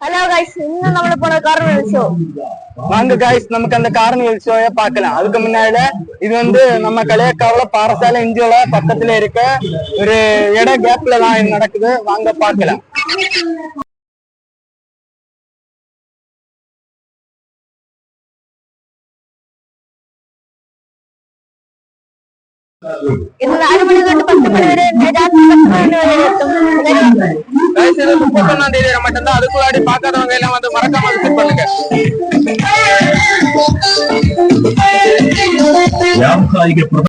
Hello guys, இன்னும் நம்மள போன கார்னிவல் ஷோ. வாங்க கைஸ், நமக்கு அந்த கார்னிவல் ஷோயை பார்க்கலாம். அதுக்கு முன்னாடி இது வந்து நம்ம களியக்காவில பாரசாலை இந்தியோட பக்கத்துல இருக்க ஒரு இட கேப்ல தான் நடக்குது. வாங்க பார்க்கலாம். இது 4 மணி തൊട്ട് 10 மணி வரை, ராத்திரி 10 மணி வரை இருக்கும். கைஸ், இது 31ஆம் தேதி மட்டும்தான். அதுக்குள்ளாடி பார்க்காதவங்க எல்லாம் வந்து மறக்காம விசிட் பண்ணுங்க.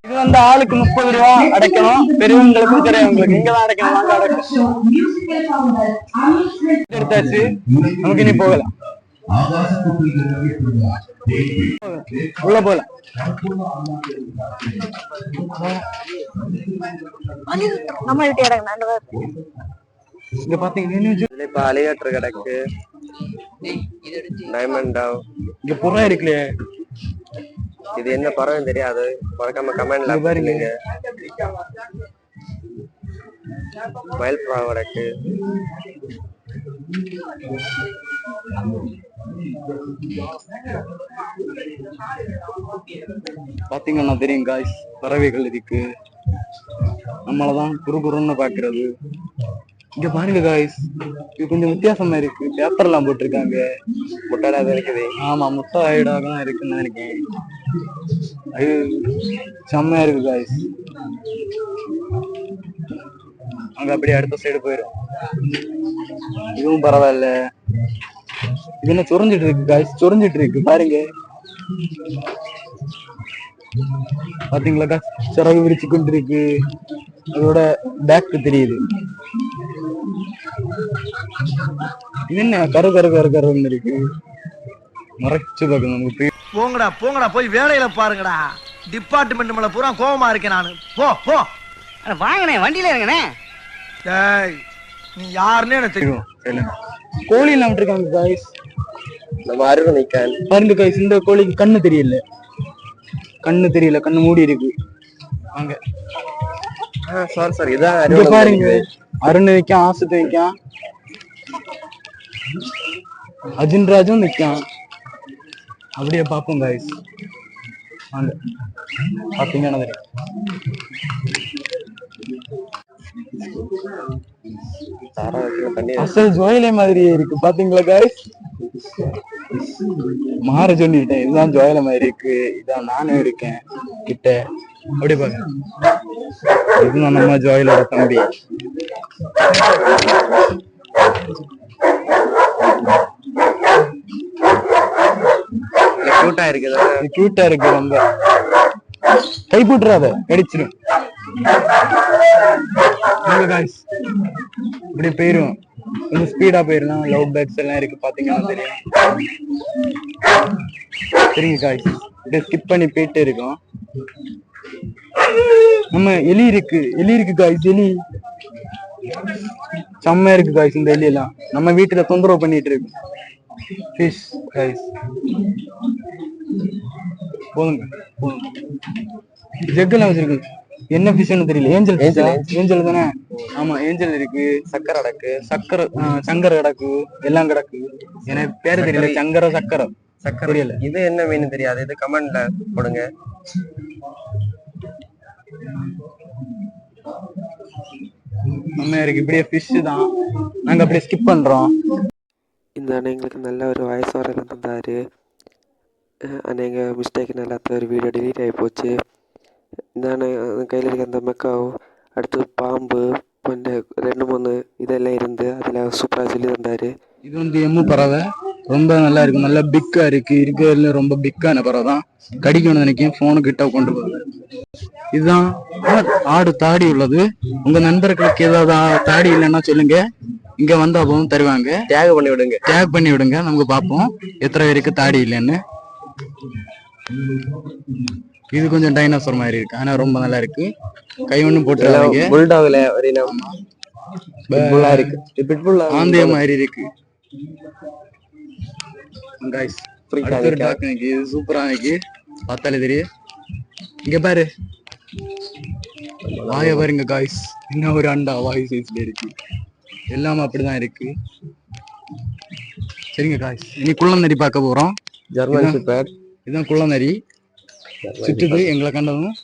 இது வந்து ஆளுக்கு 30 ரூபா அடைக்கணும். பெரியவங்களுக்கும் தெரியவங்களுக்கு இங்கதான் அடைக்கணும். வாங்க அடைக்கணும். எடுத்தாச்சு, நமக்கு இனி போகலாம். உள்ள போலாம். நம்ம வீட்டு இடம் இங்க பாத்தீங்கன்னா அலையாற்று கிடக்கு, டைமண்ட் டாவ், இங்க புறா இருக்குல்ல. இது என்ன பறவைன்னு தெரியாது, மறக்காம கமெண்ட்ல பாருங்க. மயில் புறா கிடக்கு. பாத்தீங்கன்னா தெரியும் காய்ஸ், பறவைகள் இருக்கு. நம்மளதான் குறுகுறுன்னு பாக்குறது. இங்க பாருங்க காய்ஸ், இது கொஞ்சம் வித்தியாசமா இருக்கு. பேப்பர் எல்லாம் போட்டிருக்காங்க. முட்டையிடாத இருக்குது. ஆமா, முட்டை ஆயிடாக தான் இருக்குன்னு நினைக்கிறேன். அது செம்மையா இருக்கு காய்ஸ். அங்க அப்படியே அடுத்த சைடு போயிடும். இதுவும் பரவாயில்ல. இது என்ன சொரிஞ்சிட்டு இருக்கு காய்ஸ், சொரிஞ்சிட்டு இருக்கு பாருங்க. பாத்தீங்களா காய்ஸ், சிறகு விரிச்சு கொண்டு இருக்கு. அதோட பேக் தெரியுது. இது என்ன கரு கரு கரு கருன்னு இருக்கு. மறைச்சு பாக்கணும். போங்கடா போங்கடா, போய் வேலையில பாருங்கடா. டிபார்ட்மெண்ட் மேல பூரா கோவமா இருக்கேன் நானு. போ போ. வாங்கண்ணே, வண்டியில இருங்கண்ணே. டேய், நீ யாருன்னு எனக்கு தெரியும். கோழி எல்லாம் விட்டுருக்காங்க காய்ஸ். நம்ம அருண் நிக்கான் பாருங்க காய்ஸ், இந்த கோழிக்கு கண்ணு தெரியல. கண்ணு மூடி இருக்கு. வாங்க. சாரி இதான் பாருங்க, அருண் நிக்கான், ஆசத்து நிக்கான், அஜின்ராஜும் நிக்கான். அப்படியே பாப்போம் காய்ஸ். வாங்க பாத்தீங்கன்னா அசல் ஜோயிலே மாதிரியே இருக்கு. பாத்தீங்களா காய்ஸ், மாற சொல்லிட்டேன். இதுதான் ஜோயில மாதிரி இருக்கு. இதான் நானும் இருக்கேன் கிட்ட. அப்படி பாருங்க, இதுதான் நம்ம ஜோயிலோட தம்பி. கியூட்டா இருக்கு ரொம்ப. கை போட்டுறாத, கடிச்சிடும். இப்படி போயிரும், கொஞ்சம் ஸ்பீடா போயிடலாம். லவ் பேக்ஸ் எல்லாம் இருக்கு, பாத்தீங்கன்னா தெரியும். சரிங்க காய்ஸ், இப்படியே ஸ்கிப் பண்ணி போயிட்டே இருக்கோம். நம்ம எலி இருக்கு காய்ஸ். எலி செம்மையா இருக்கு காய்ஸ். இந்த எலி எல்லாம் நம்ம வீட்டுல தொந்தரவு பண்ணிட்டு இருக்கு. ஃபிஷ் காய்ஸ், போதுங்க. ஜெக் எல்லாம் வச்சிருக்கு. என்ன ஃபிஷ்னு தெரியல. ஏஞ்சல் தானே? ஆமா, ஏஞ்சல் இருக்கு. சங்கர கிடக்கு, எல்லாம் கிடக்கு. எனக்கு பேரு தெரியல. சக்கரை தெரியல. இது என்ன மீன் தெரியாது, இது கமெண்ட்ல போடுங்க. நம்ம இருக்கு. இப்படியே ஃபிஷ் தான். நாங்க அப்படியே ஸ்கிப் பண்றோம். இந்த அண்ணன் எங்களுக்கு நல்ல ஒரு வாய்ஸ் ஓவர் தந்தாரு. ஆனால் எங்கள் மிஸ்டேக் எல்லாத்தையும் ஒரு வீடியோ டெலீட் ஆகி போச்சு. இந்த அண்ணன் கையில் இருக்க அந்த மெக்காவும் அடுத்து பாம்பு 2-3 இதெல்லாம் இருந்து அதில் சூப்பராக சொல்லி தந்தார். இது வந்து எம்மு பறவை, ரொம்ப நல்லா இருக்கு. நல்லா பிக்கா இருக்கு. இருக்கிறதுல ரொம்ப பிக்கான பறவை தான். கடிக்கணும்னு நினைக்கிறேன். போனு கிட்ட கொண்டு போகுது. இதுதான் ஆடு தாடி உள்ளது. உங்க நண்பர்களுக்கு ஏதாவது தாடி இல்லைன்னா சொல்லுங்க, இங்க வந்தா போதும் தருவாங்க. டேக் பண்ணி விடுங்க. நமக்கு பார்ப்போம் எத்தனை பேருக்கு தாடி இல்லைன்னு. இது கொஞ்சம் டைனோசர் மாதிரி இருக்கு, ஆனா ரொம்ப நல்லா இருக்கு. கை ஒண்ணும் போட்டு புல்டாக்ல ஆந்தைய மாதிரி இருக்கு गाइस. இது சூப்பரா இருக்கு, பார்த்தாலே தெரியும். இங்க பாரு, வாய பாருங்க गाइस. இன்னும் ஒரு அண்டா வாய் சைஸ்ல இருக்கு. எல்லாமே அப்படிதான் இருக்கு. சரிங்க காய்ஸ், இனி குள்ளநரி பார்க்க போறோம். German shepherd. இதுதான் குள்ளநரி. சுற்றுது, எங்களை கண்டதும்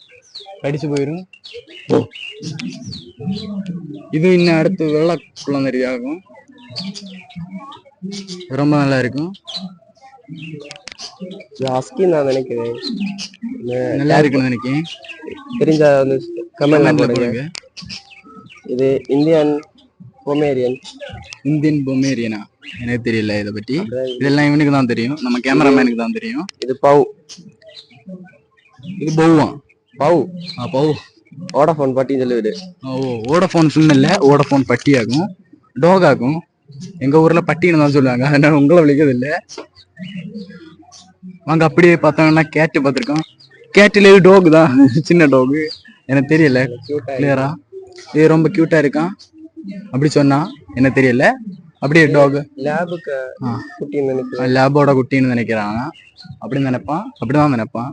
கடிச்சு போயிடும். இது இன்னும் அடுத்து வெள்ளை குள்ளநரி ஆகும். ரொம்ப நல்லா இருக்கும். ஹஸ்கி நான் நினைக்கிறேன். நல்லா இருக்குன்னு நினைக்கிறேன். தெரிஞ்ச வந்து கமெண்ட்ல போடுங்க. இது இந்தியன் பொமேரியன். இந்தியன் பொமேரியனா எனக்கு தெரியல இதை பத்தி. இதெல்லாம் இவனுக்கு தான் தெரியும், நம்ம கேமராமேனுக்கு தான் தெரியும். இது பவு. இது பவுவா? பவு. பவு. வோடாஃபோன் பட்டின்னு சொல்லுவது. வோடாஃபோன் சிம் இல்ல, வோடாஃபோன் பட்டி ஆகும், டாக் ஆகும். எங்க ஊர்ல பட்டின்னு தான் சொல்லுவாங்க, அதனால உங்களை விളിக்கிறது இல்ல. வாங்க அப்படியே பார்த்தோம்னா கேட்டு பார்த்துருக்கோம். கேட்டுல டாக் தான், சின்ன டாக். எனக்கு தெரியல கிளியரா. இது ரொம்ப கியூட்டா இருக்கான் அப்படி சொன்னா, எனக்கு தெரியல. அப்படியே டாக் லேபோட குட்டின்னு நினைக்கிறான். அப்படி நினைப்பான், அப்படிதான் நினைப்பான்.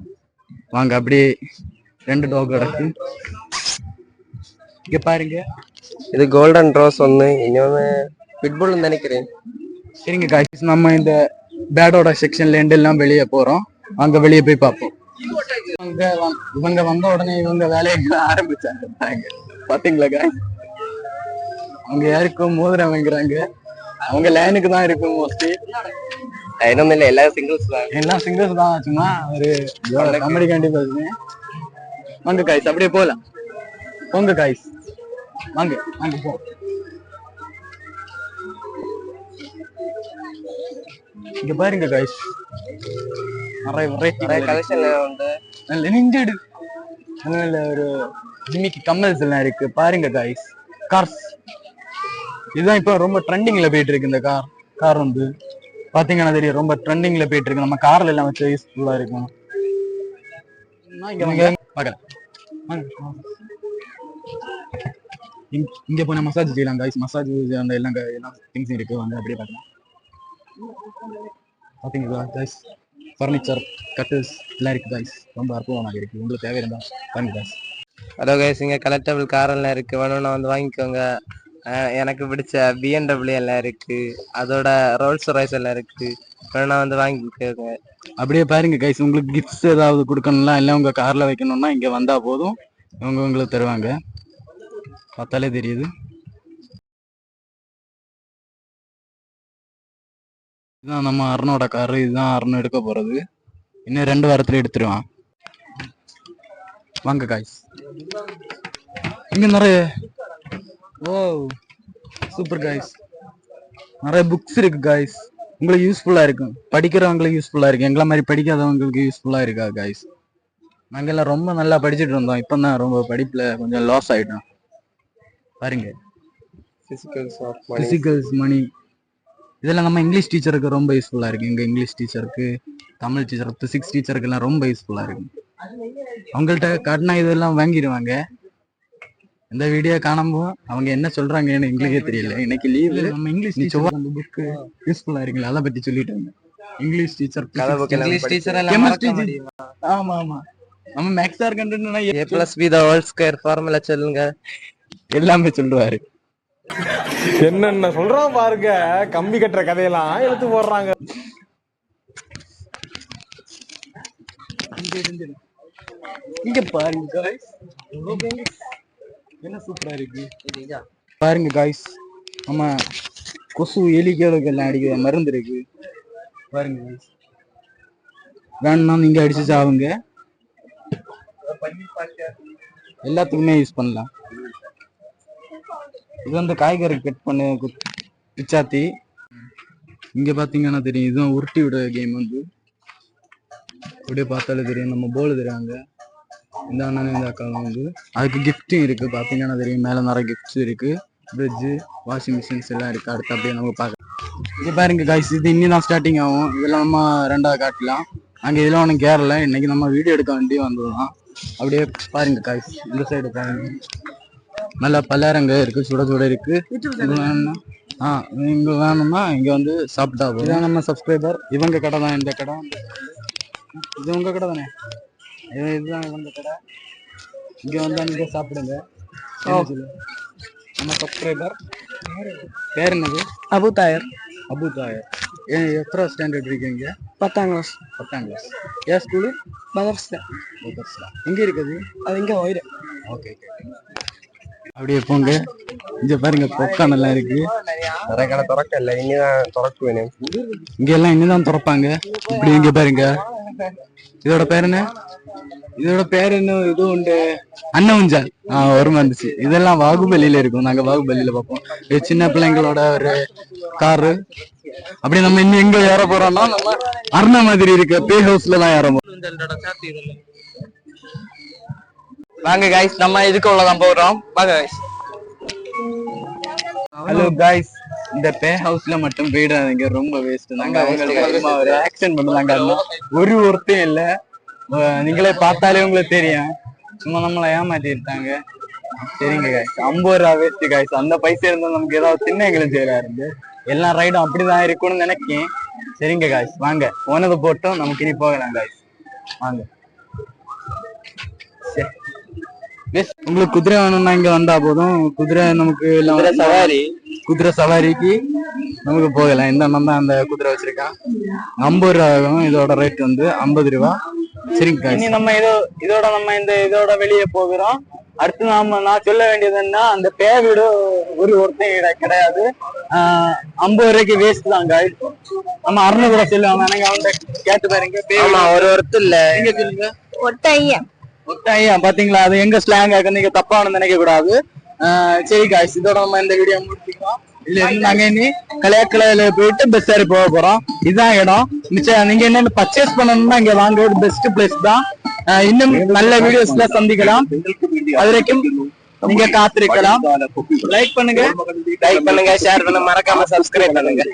வாங்க அப்படியே 2 டாக் கிடக்கு இங்க பாருங்க. இது கோல்டன் ரோஸ் ஒன்று, இன்னொன்று பிட்புல் நினைக்கிறேன். சரிங்க காய்ஸ், நம்ம இந்த பேடோட செக்ஷன்ல எல்லாம் வெளியே போறோம். அங்க வெளியே போய் பார்ப்போம். இவங்க வந்த உடனே இவங்க வேலையை ஆரம்பிச்சாங்க. பாத்தீங்களா காய்ஸ், அவங்க யாருக்கும் மோதிரம் வாங்குறாங்க. அவங்க லைனுக்கு தான் இருக்கும் மோஸ்ட்லி. லைனும் இல்லை, எல்லாம் சிங்கிள்ஸ் தான். எல்லாம் சிங்கிள்ஸ் தான். சும்மா ஒரு காமெடி காண்டி பேசுறேன். வாங்க காய்ஸ் அப்படியே போகலாம். போங்க காய்ஸ், வாங்க வாங்க போ. இங்க பாருங்க காய்ஸ், நிறைய கலெக்ஷன்ல வந்து லிமிட்டட் ஒரு ஜிமிக்கி கம்மல்ஸ் எல்லாம் இருக்கு. பாருங்க காய்ஸ், கார்ஸ் இதுதான் இப்ப ரொம்ப ட்ரெண்டிங்ல போயிட்டு இருக்கு. இந்த கார் வந்து பாத்தீங்கன்னா தெரியும், ரொம்ப ட்ரெண்டிங்ல போயிட்டு இருக்கு. நம்ம கார்ல எல்லாம் வச்சு யூஸ்ஃபுல்லா இருக்கும். இங்க போன மசாஜ் செய்யலாம் காய்ஸ். மசாஜ் அந்த எல்லாம் திங்ஸ் இருக்கு, வந்து அப்படியே பார்க்கலாம். பாத்தீங்களா காய்ஸ், ஃபர்னிச்சர் கட்டில்ஸ் எல்லாம் இருக்கு காய்ஸ். ரொம்ப அற்புதமாக இருக்கு. உங்களுக்கு தேவை இருந்தா பாருங்க காய்ஸ். ஹலோ கைஸ், இங்கே கலெக்டபிள் கார் எல்லாம் இருக்கு, வேணும்னா வந்து வாங்கிக்கோங்க. எனக்கு பிடிச்ச BMW எல்லாம் இருக்கு, அதோட ரோல்ஸ் ராய்ஸ் எல்லாம் இருக்கு, வேணும்னா வந்து வாங்கிக்கோங்க. அப்படியே பாருங்க கைஸ், உங்களுக்கு கிஃப்ட்ஸ் ஏதாவது கொடுக்கணும்லாம் இல்லை உங்க கார்ல வைக்கணும்னா இங்க வந்தா போதும், இவங்க உங்களுக்கு தருவாங்க. பார்த்தாலே தெரியுது. இதுதான் நம்ம அருணோட காரு. இதுதான் அருண் எடுக்க போறது. இன்னும் 2 வாரத்துல எடுத்துருவான். வாங்க காய்ஸ், இங்க நிறைய சூப்பர் காய்ஸ், நிறைய புக்ஸ் இருக்கு காய்ஸ். உங்களுக்கு யூஸ்ஃபுல்லா இருக்கும், படிக்கிறவங்களுக்கு யூஸ்ஃபுல்லா இருக்கு. எங்களை மாதிரி படிக்காதவங்களுக்கு யூஸ்ஃபுல்லா இருக்கா காய்ஸ். நாங்க எல்லாம் ரொம்ப நல்லா படிச்சுட்டு இருந்தோம், இப்பதான் ரொம்ப படிப்புல கொஞ்சம் லாஸ் ஆயிட்டோம். பாருங்க, பிசிக்கல்ஸ் மணி இதெல்லாம் நம்ம இங்கிலீஷ் டீச்சருக்கு ரொம்ப யூஸ்ஃபுல்லா இருக்கு. எங்க இங்கிலீஷ் டீச்சருக்கு, தமிழ் டீச்சர், பிசிக்ஸ் டீச்சருக்கு எல்லாம் ரொம்ப யூஸ்ஃபுல்லா இருக்கு. அவங்கள்ட்ட காட்டினா இதெல்லாம் வாங்கிடுவாங்க. இந்த வீடியோ காணும்போ அவங்க என்ன சொல்றாங்கன்னு எங்களுக்கே தெரியல. இன்னைக்கு லீவு, நம்ம இங்கிலீஷ் டீச்சர் அந்த புக் யூஸ்ஃபுல்லா இருக்குல்ல, அதை பத்தி சொல்லிட்டாங்க. இங்கிலீஷ் டீச்சர், இங்கிலீஷ் டீச்சர் ஆமா ஆமா, நம்ம மேக்ஸ் சார் கண்டுனா A+B the whole square formula சொல்லுங்க, எல்லாமே சொல்லுவாரு. என்னென்ன சொல்றான் பாருங்க, கம்பி கட்டுற கதையெல்லாம் எடுத்து போடுறாங்க. இங்க பாருங்க காய்ஸ், என்ன சூப்பரா இருக்கு பாருங்க காய்ஸ். நம்ம கொசு எலிகளுக்கு எல்லாம் அடிக்கிற மருந்து இருக்கு பாருங்க காய்ஸ். வேணும்னா நீங்க அடிச்சு சாவுங்க, எல்லாத்துக்குமே யூஸ் பண்ணலாம். இது வந்து காய்கறி கட் பண்ண பிச்சாத்தி. இங்க பாத்தீங்கன்னா தெரியும், இதுதான் உருட்டி விட கேம். வந்து அப்படியே பார்த்தாலே தெரியும், நம்ம போல் தெரியாங்க. இந்த அண்ணன் இந்த அக்காவும் வந்து அதுக்கு கிஃப்டும் இருக்கு. பாத்தீங்கன்னா தெரியும், மேல நிறைய கிஃப்ட்ஸ் இருக்கு. ஃப்ரிட்ஜ், வாஷிங் மிஷின்ஸ் எல்லாம் இருக்கு. அடுத்து அப்படியே நம்ம பார்க்கலாம். இது பாருங்க காய்ஸ், இது இன்னிதான் ஸ்டார்டிங் ஆகும். இதெல்லாம் நம்ம 2வது காட்டலாம். அங்க இதெல்லாம் ஒன்றும் கேரள, இன்னைக்கு நம்ம வீடியோ எடுக்க வேண்டி வந்துடலாம். அப்படியே பாருங்க காய்ஸ், இந்த சைடு பாருங்க, நல்லா பலரங்க இருக்கு, சுட சுட இருக்கு. இங்க வேணும்னா இங்க வந்து சாப்பிட்டா போதும். இதான் நம்ம சப்ஸ்கிரைபர், இவங்க கடை தான். இந்த கடை இது உங்க கடை தானே? இதுதான் இவங்க கடை. இங்க வந்தா நீங்க சாப்பிடுங்க. நம்ம சப்ஸ்கிரைபர் பேர் என்னது? அபு தாயர். அபு தாயர். எத்தனை ஸ்டாண்டர்ட் இருக்கீங்க? 10ஆம் கிளாஸ். 10ஆம் கிளாஸ். ஏன் ஸ்கூலு? மதர்ஸ்ல. எங்க இருக்குது அது இங்க ஓயிரு. ஓகே. அப்படியே போங்க. இங்க பாருங்க பொக்கான் எல்லாம் இருக்கு. நிறைய கடை திறக்கல, இனிதான் திறக்குவேன். இங்க எல்லாம் இனிதான் திறப்பாங்க. இப்படி இங்க பாருங்க. இதோட பேர் என்ன? இது உண்டு அன்னவுஞ்சால். வருமா இருந்துச்சு. இதெல்லாம் வாகுபலியில இருக்கும். நாங்க வாகுபலியில பார்ப்போம். இது சின்ன பிள்ளைங்களோட ஒரு காரு. அப்படி நம்ம இன்னும் எங்க ஏற போறோம்னா நம்ம அருணா மாதிரி இருக்க பே ஹவுஸ்ல தான் ஏற போறோம். வாங்க கைஸ், நம்ம இதுக்கு உள்ளதான் போறோம். வாங்க கைஸ். ஹலோ கைஸ், இந்த பே ஹவுஸ்ல மட்டும் போயிடாதீங்க, ரொம்ப வேஸ்ட். நாங்க அவங்களுக்கு ஒரு ஆக்ஷன் பண்ணுவாங்க. ஒருத்தையும் இல்ல, நீங்களே பார்த்தாலே உங்களுக்கு தெரியும். சும்மா நம்மளை ஏமாத்திட்டாங்க. சரிங்க கைஸ், 50 ரூபா வேஸ்ட் கைஸ். அந்த பைசா இருந்தா நமக்கு ஏதாவது சின்ன எங்களும் செய்யறாரு. எல்லா ரைடும் அப்படிதான் இருக்கும்னு நினைக்கேன். சரிங்க கைஸ், வாங்க போனது போட்டோம், நமக்கு இனி போகலாம் கைஸ். வாங்க. உங்களுக்கு குதிரை வேணும்னா இங்க வந்தா போதும். குதிரை நமக்கு குதிரை சவாரிக்கு நமக்கு போகலாம். இந்த அண்ணன் தான் அந்த குதிரை வச்சிருக்கான். 50 ரூபா ஆகும். இதோட ரேட் வந்து 50 ரூபா. சரிங்க, இனி நம்ம இதோட வெளியே போகிறோம். அடுத்து நான் சொல்ல வேண்டியது என்ன, அந்த பே வீடு ஒருத்தன் கிடையாது. 50 ரூபாய்க்கு வேஸ்ட் தான் guys. நம்ம 600 ரூபா சொல்லுவாங்க. நீங்க அவன்கிட்ட கேட்டு பாருங்க. ஒருத்தர் இல்ல, நீங்க சொல்லுங்க. ஒட்டாயம் பாத்தீங்களா? அது எங்க ஸ்லாங் ஆக நீங்க தப்பா நினைக்க கூடாது. சரி காய்ஸ், இதோட நம்ம இந்த வீடியோ முடிச்சுக்கலாம். இல்ல நாங்க இனி கலையாக்கலையில போயிட்டு பஸ் ஏறி போக போறோம். இதுதான் இடம். மிச்சம் நீங்க என்ன பர்ச்சேஸ் பண்ணணும்னா இங்க வாங்க, ஒரு பெஸ்ட் பிளேஸ் தான். இன்னும் நல்ல வீடியோஸ்ல சந்திக்கலாம். அது வரைக்கும் நீங்க காத்திருக்கலாம். லைக் பண்ணுங்க, ஷேர் பண்ணுங்க, மறக்காம சப்ஸ்கிரைப் பண்ணுங்க.